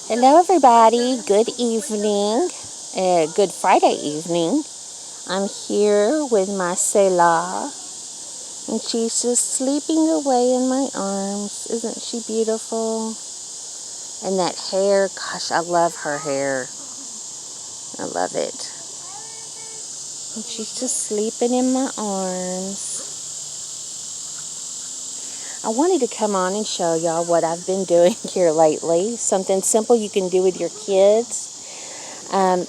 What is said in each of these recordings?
Hello, everybody. Good evening. Good Friday evening. I'm here with my Salah, and she's just sleeping away in my arms. Isn't she beautiful? And that hair, gosh, I love her hair. I love it. And she's just sleeping in my arms. I wanted to come on and show y'all what I've been doing here lately. Something simple you can do with your kids.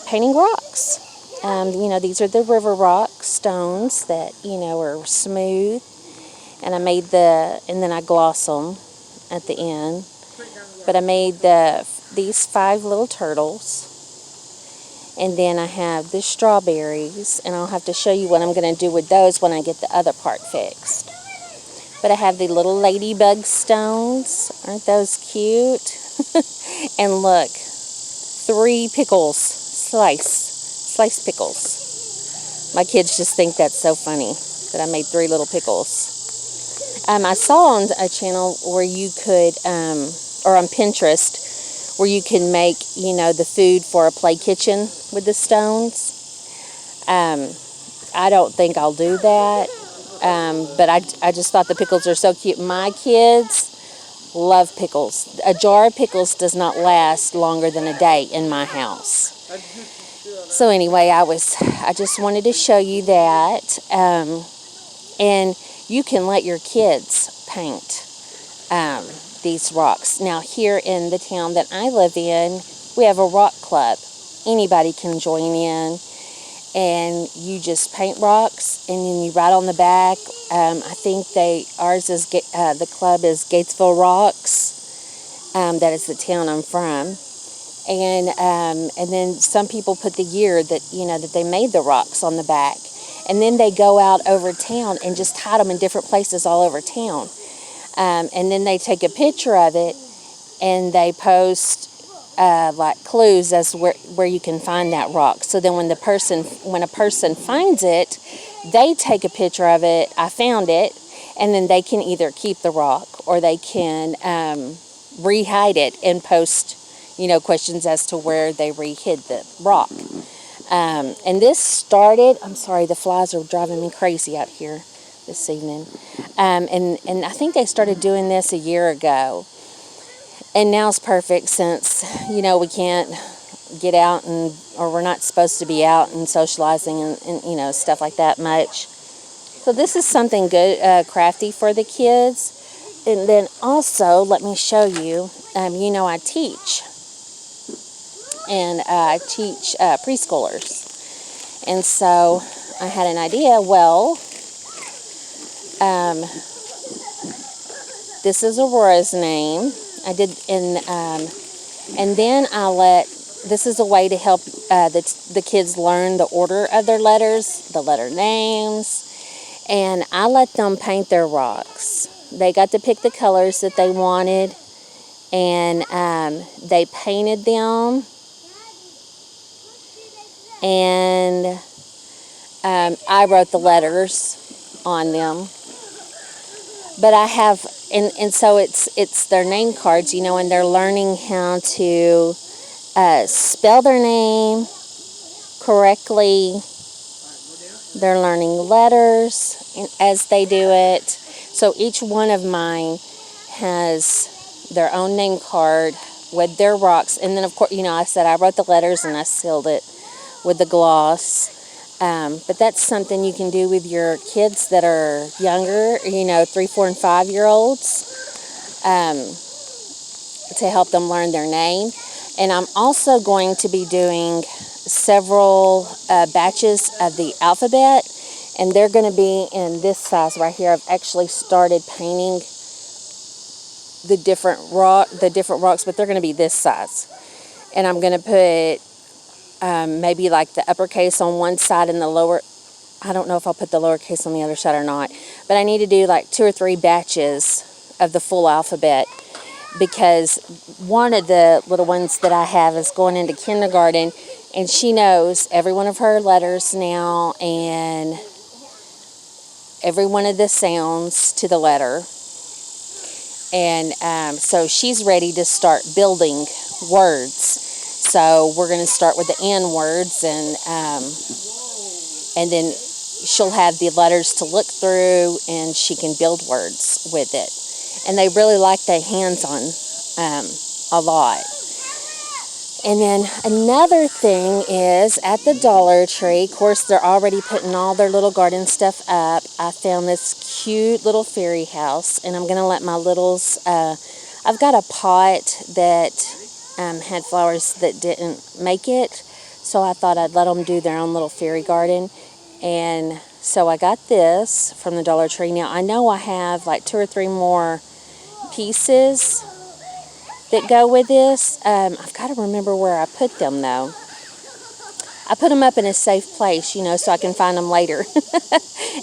Painting rocks. These are the river rock stones that, are smooth. And and then I gloss them at the end. But I made these 5 little turtles. And then I have the strawberries. And I'll have to show you what I'm going to do with those when I get the other part fixed. But I have the little ladybug stones. Aren't those cute? And look, 3 pickles. Sliced pickles. My kids just think that's so funny that I made 3 little pickles. I saw on a channel where you could, or on Pinterest, where you can make, the food for a play kitchen with the stones. I don't think I'll do that, but I just thought the pickles are so cute. My kids love pickles. A jar of pickles does not last longer than a day in my house. So anyway, I just wanted to show you that, and you can let your kids paint these rocks. Now here in the town that I live in, we have a rock club. Anybody can join in, and you just paint rocks, and then you write on the back. I think the club is Gatesville Rocks. That is the town I'm from. And then some people put the year that they made the rocks on the back, and then they go out over town and just hide them in different places all over town, and then they take a picture of it and they post like clues as where you can find that rock. So then when a person finds it, they take a picture of it. I found it, and then they can either keep the rock or they can re-hide it and post questions as to where they re-hid the rock. And this started, I'm sorry, the flies are driving me crazy out here this evening. And I think they started doing this a year ago. And now it's perfect since, we can't get out or we're not supposed to be out and socializing and stuff like that much. So this is something good, crafty for the kids. And then also, let me show you, I teach. And I teach preschoolers. And so I had an idea. Well, this is Aurora's name. I did, and then this is a way to help the kids learn the order of their letters, the letter names, and I let them paint their rocks. They got to pick the colors that they wanted, and they painted them. And I wrote the letters on them. But I have, and so it's their name cards, and they're learning how to spell their name correctly. They're learning letters as they do it. So each one of mine has their own name card with their rocks. And then, of course, I said I wrote the letters and I sealed it with the gloss. But that's something you can do with your kids that are younger, 3, 4, and 5-year-olds, to help them learn their name. And I'm also going to be doing several batches of the alphabet, and they're going to be in this size right here. I've actually started painting the different rocks, but they're going to be this size. And I'm going to put maybe like the uppercase on one side and the lower. I don't know if I'll put the lowercase on the other side or not, but I need to do like 2 or 3 batches of the full alphabet, because one of the little ones that I have is going into kindergarten, and she knows every one of her letters now and every one of the sounds to the letter. And so she's ready to start building words. So we're going to start with the N words, and then she'll have the letters to look through, and she can build words with it. And they really like the hands-on a lot. And then another thing is at the Dollar Tree, of course, they're already putting all their little garden stuff up. I found this cute little fairy house, and I'm going to let my littles, I've got a pot that had flowers that didn't make it, so I thought I'd let them do their own little fairy garden. And so I got this from the Dollar Tree. Now, I know I have like 2 or 3 more pieces that go with this. I've got to remember where I put them, though. I put them up in a safe place, so I can find them later.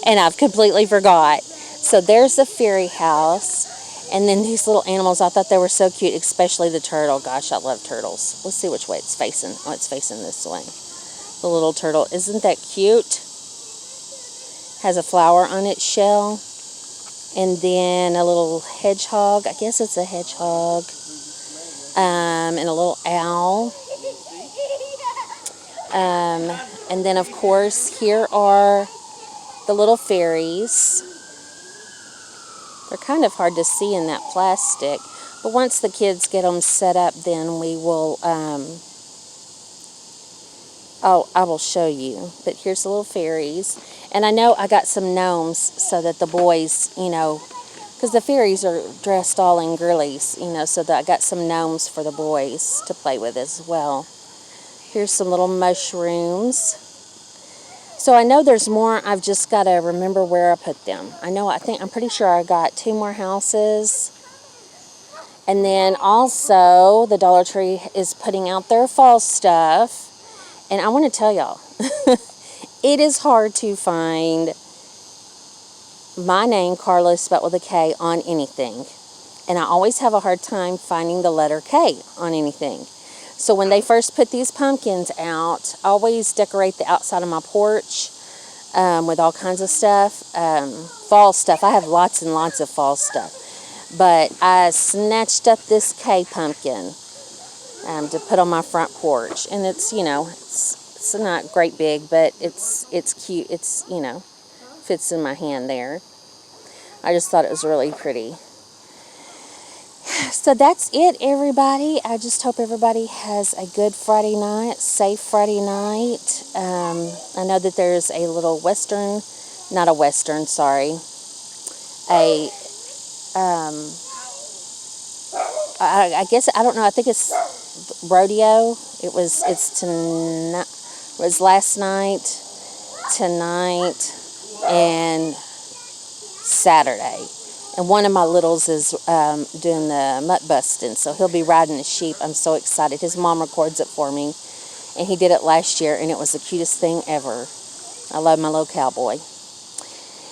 And I've completely forgot. So there's the fairy house. And then these little animals, I thought they were so cute, especially the turtle. Gosh, I love turtles. Let's see which way it's facing. Oh, it's facing this way. The little turtle. Isn't that cute? Has a flower on its shell. And then a little hedgehog. I guess it's a hedgehog. And a little owl. And then, of course, here are the little fairies. They're kind of hard to see in that plastic. But once the kids get them set up, then we will, I will show you. But here's the little fairies. And I know I got some gnomes so that the boys, because the fairies are dressed all in girlies, so that I got some gnomes for the boys to play with as well. Here's some little mushrooms. So I know there's more. I've just got to remember where I put them. I'm pretty sure I got 2 more houses. And then also the Dollar Tree is putting out their fall stuff. And I want to tell y'all, it is hard to find my name, Carla, spelled with a K, on anything. And I always have a hard time finding the letter K on anything. So when they first put these pumpkins out, I always decorate the outside of my porch with all kinds of stuff. Fall stuff. I have lots and lots of fall stuff. But I snatched up this K pumpkin to put on my front porch. And it's, it's not great big, but it's cute. It's, fits in my hand there. I just thought it was really pretty. So that's it, everybody. I just hope everybody has a good Friday night, safe Friday night. I know that there's a little I guess, I don't know, I think it's rodeo. It was last night, tonight, and Saturday. And one of my littles is doing the mutt busting, so he'll be riding a sheep. I'm so excited. His mom records it for me, and he did it last year, and it was the cutest thing ever. I love my little cowboy.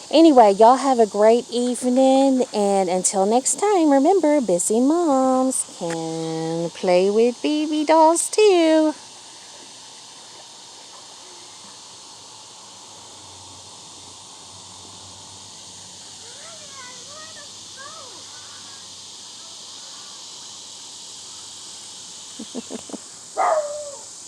Anyway, y'all have a great evening, and until next time, remember, busy moms can play with baby dolls too.